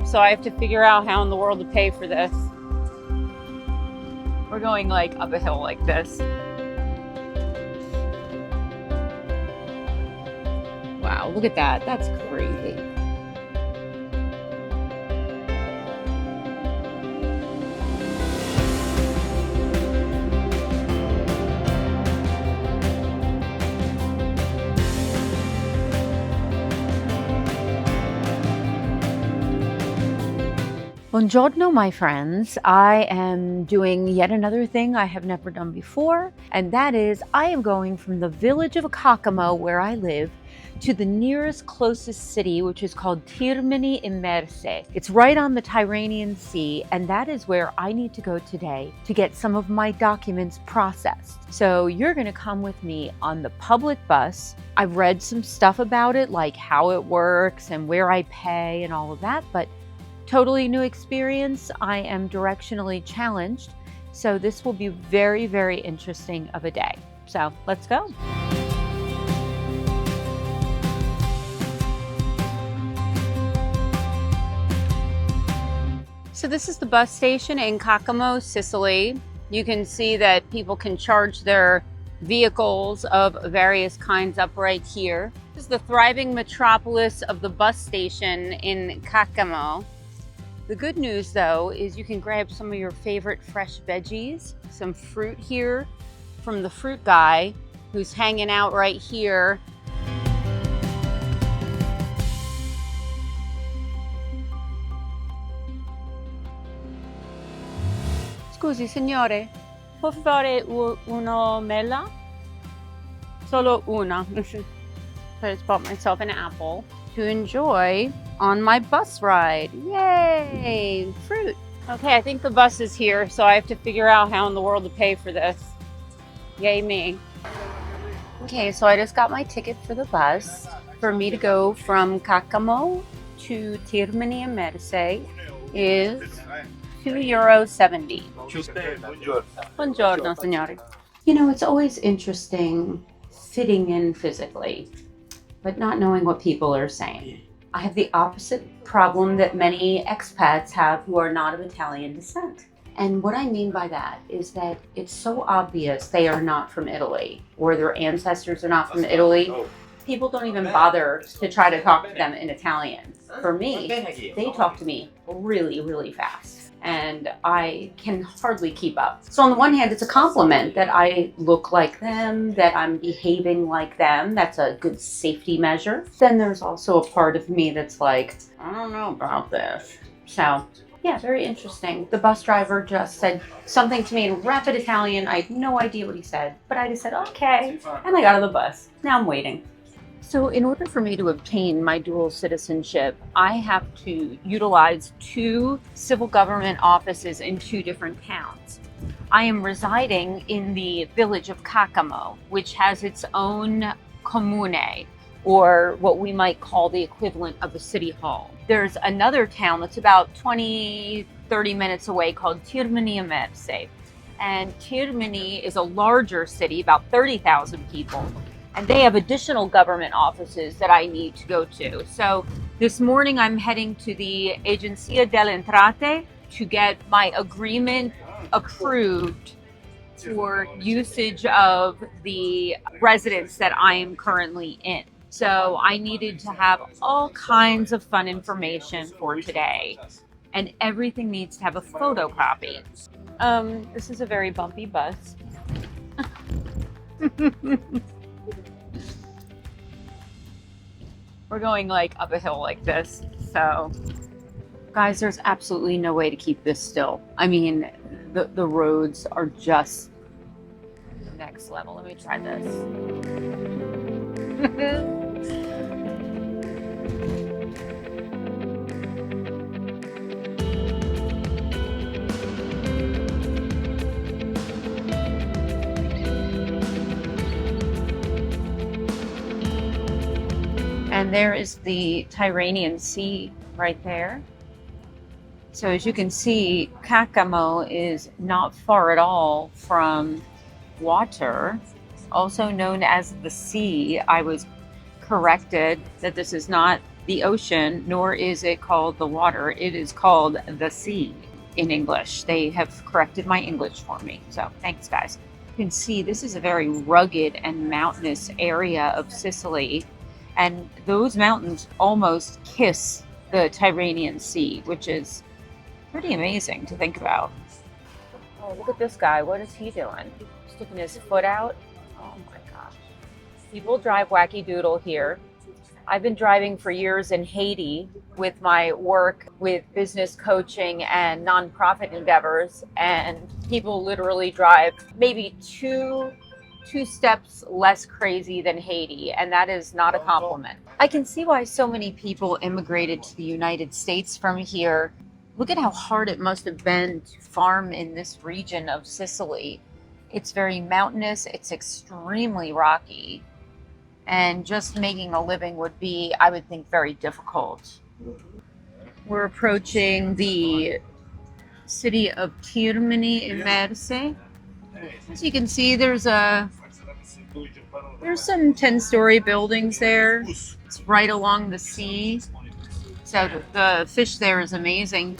so I have to figure out how in the world to pay for this. We're going like up a hill like this. Wow, look at that. That's crazy. Buongiorno, my friends. I am doing yet another thing I have never done before, and that is I am going from the village of Caccamo, where I live, to the nearest closest city, which is called Termini Imerese. It's right on the Tyrrhenian Sea, and that is where I need to go today to get some of my documents processed. So you're going to come with me on the public bus. I've read some stuff about it, like how it works and where I pay and all of that, but totally new experience. I am directionally challenged, so this will be very, very interesting of a day. So let's go. So this is the bus station in Caccamo, Sicily. You can see that people can charge their vehicles of various kinds up right here. This is the thriving metropolis of the bus station in Caccamo. The good news, though, is you can grab some of your favorite fresh veggies, some fruit here from the fruit guy who's hanging out right here. Scusi, signore, può fare una mela? Solo una. So I just bought myself an apple to enjoy on my bus ride. Yay! Fruit. Okay, I think the bus is here, so I have to figure out how in the world to pay for this. Yay me. Okay, so I just got my ticket for the bus. For me to go from Caccamo to Termini Imerese is €2.70. Buongiorno, signore. You know, it's always interesting fitting in physically, but not knowing what people are saying. I have the opposite problem that many expats have who are not of Italian descent. And what I mean by that is that it's so obvious they are not from Italy or their ancestors are not from Italy. People don't even bother to try to talk to them in Italian. For me, they talk to me really, really fast, and I can hardly keep up. So on the one hand, it's a compliment that I look like them, that I'm behaving like them. That's a good safety measure. Then there's also a part of me that's like, I don't know about this. So yeah, very interesting. The bus driver just said something to me in rapid Italian. I had no idea what he said, but I just said, okay. And I got on the bus. Now I'm waiting. So in order for me to obtain my dual citizenship, I have to utilize 2 civil government offices in 2 different towns. I am residing in the village of Caccamo, which has its own comune, or what we might call the equivalent of a city hall. There's another town that's about 20-30 minutes away called Termini Imerese. And Termini is a larger city, about 30,000 people. And they have additional government offices that I need to go to. So this morning I'm heading to the Agenzia delle Entrate to get my agreement approved for usage of the residence that I am currently in. So I needed to have all kinds of fun information for today, and everything needs to have a photocopy. This is a very bumpy bus. We're going like up a hill like this. So guys, there's absolutely no way to keep this still. I mean, the roads are just next level. Let me try this. And there is the Tyrrhenian Sea right there. So as you can see, Caccamo is not far at all from water, also known as the sea. I was corrected that this is not the ocean, nor is it called the water. It is called the sea in English. They have corrected my English for me. So thanks, guys. You can see this is a very rugged and mountainous area of Sicily. And those mountains almost kiss the Tyrrhenian Sea, which is pretty amazing to think about. Oh, look at this guy. What is he doing? Sticking his foot out? Oh my gosh. People drive wacky doodle here. I've been driving for years in Haiti with my work with business coaching and nonprofit endeavors, and people literally drive maybe two steps less crazy than Haiti, and that is not a compliment. I can see why so many people immigrated to the United States from here. Look at how hard it must have been to farm in this region of Sicily. It's very mountainous, it's extremely rocky, and just making a living would be, I would think, very difficult. We're approaching the city of Termini Imerese. As you can see, there's some 10-story buildings there. It's right along the sea. So the fish there is amazing.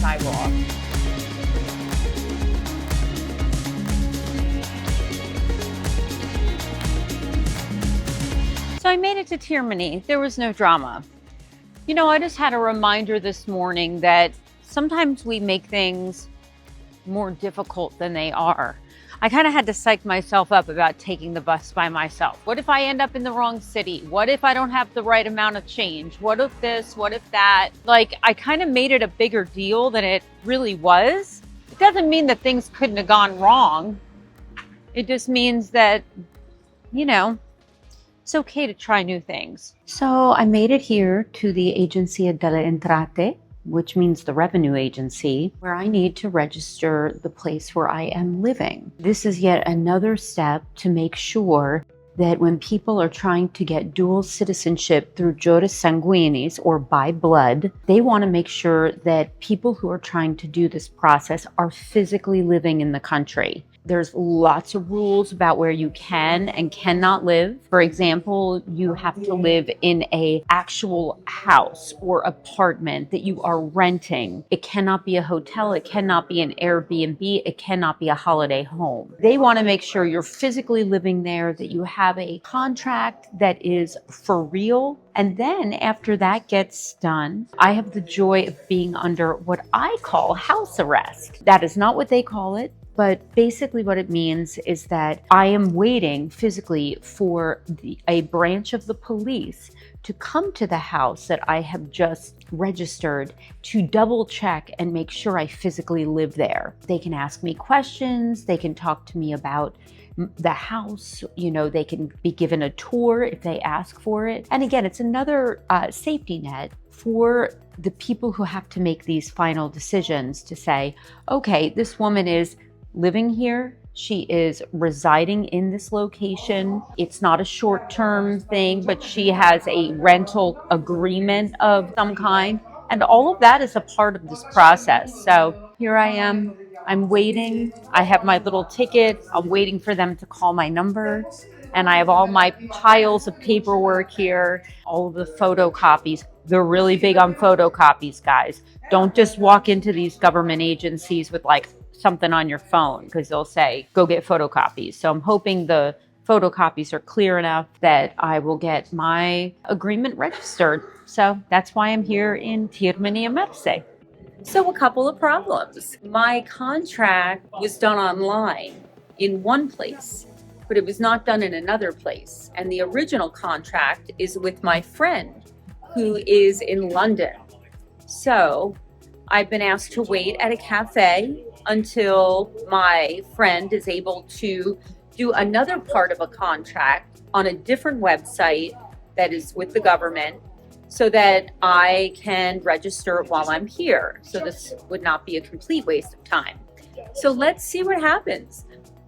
Sidewalk. So I made it to Termini. There was no drama. You know, I just had a reminder this morning that sometimes we make things more difficult than they are. I kind of had to psych myself up about taking the bus by myself. What if I end up in the wrong city? What if I don't have the right amount of change? What if this? What if that? Like, I kind of made it a bigger deal than it really was. It doesn't mean that things couldn't have gone wrong. It just means that, you know, it's okay to try new things. So I made it here to the Agenzia delle Entrate, which means the revenue agency, where I need to register the place where I am living. This is yet another step to make sure that when people are trying to get dual citizenship through jure sanguinis, or by blood, they want to make sure that people who are trying to do this process are physically living in the country. There's lots of rules about where you can and cannot live. For example, you have to live in an actual house or apartment that you are renting. It cannot be a hotel. It cannot be an Airbnb. It cannot be a holiday home. They want to make sure you're physically living there, that you have a contract that is for real. And then after that gets done, I have the joy of being under what I call house arrest. That is not what they call it. But basically what it means is that I am waiting physically for a branch of the police to come to the house that I have just registered to double check and make sure I physically live there. They can ask me questions. They can talk to me about the house. You know, they can be given a tour if they ask for it. And again, it's another safety net for the people who have to make these final decisions to say, okay, this woman is living here. She is residing in this location. It's not a short-term thing, but she has a rental agreement of some kind. And all of that is a part of this process. So here I am. I'm waiting. I have my little ticket. I'm waiting for them to call my number. And I have all my piles of paperwork here, all of the photocopies. They're really big on photocopies, guys. Don't just walk into these government agencies with like something on your phone, because they'll say, go get photocopies. So I'm hoping the photocopies are clear enough that I will get my agreement registered. So that's why I'm here in Termini Imerese. So a couple of problems. My contract was done online in one place, but it was not done in another place. And the original contract is with my friend who is in London. So I've been asked to wait at a cafe until my friend is able to do another part of a contract on a different website that is with the government, so that I can register while I'm here. So this would not be a complete waste of time. So let's see what happens.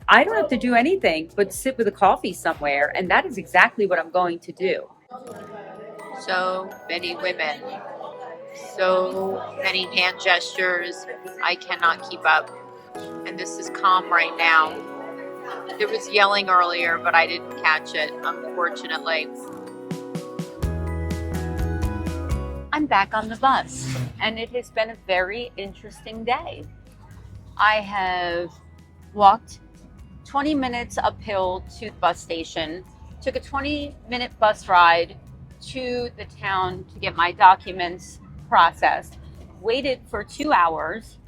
I don't have to do anything but sit with a coffee somewhere, and that is exactly what I'm going to do. So many women, so many hand gestures. I cannot keep up. And this is calm right now. There was yelling earlier, but I didn't catch it, unfortunately. I'm back on the bus, and it has been a very interesting day. I have walked 20 minutes uphill to the bus station, took a 20-minute bus ride to the town to get my documents processed, waited for 2 hours,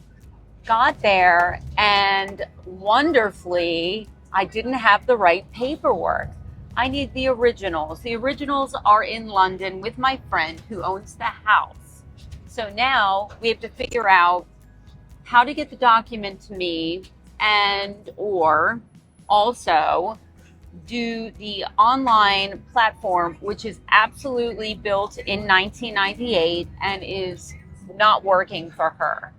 got there, and wonderfully, I didn't have the right paperwork. I need the originals. The originals are in London with my friend who owns the house. So now we have to figure out how to get the document to me, and or also do the online platform, which is absolutely built in 1998 and is not working for her.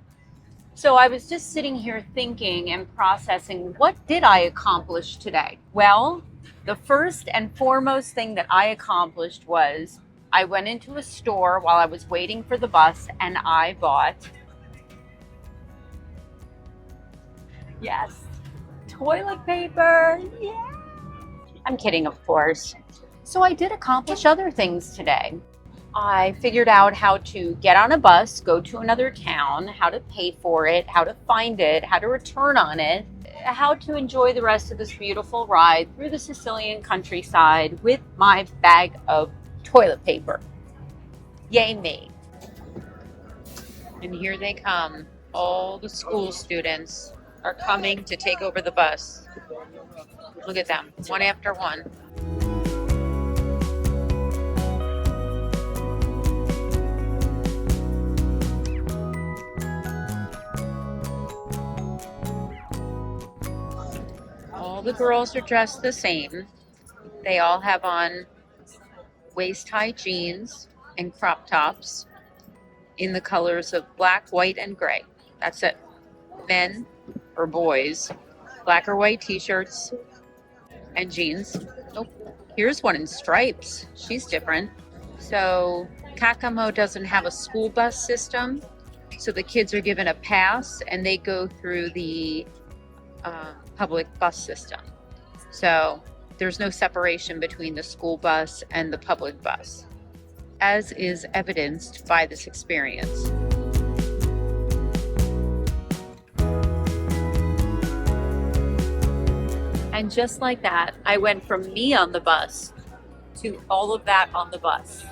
So I was just sitting here thinking and processing, what did I accomplish today? Well, the first and foremost thing that I accomplished was I went into a store while I was waiting for the bus and I bought, yes, toilet paper. Yeah. I'm kidding, of course. So I did accomplish other things today. I figured out how to get on a bus, go to another town, how to pay for it, how to find it, how to return on it, how to enjoy the rest of this beautiful ride through the Sicilian countryside with my bag of toilet paper. Yay me. And here they come. All the school students are coming to take over the bus. Look at them, one after one. All the girls are dressed the same. They all have on waist-high jeans and crop tops in the colors of black, white, and gray. That's it. Men or boys, black or white t-shirts and jeans. Oh, here's one in stripes. She's different. So Caccamo doesn't have a school bus system, so the kids are given a pass and they go through the public bus system. So there's no separation between the school bus and the public bus, as is evidenced by this experience. And just like that, I went from me on the bus to all of that on the bus.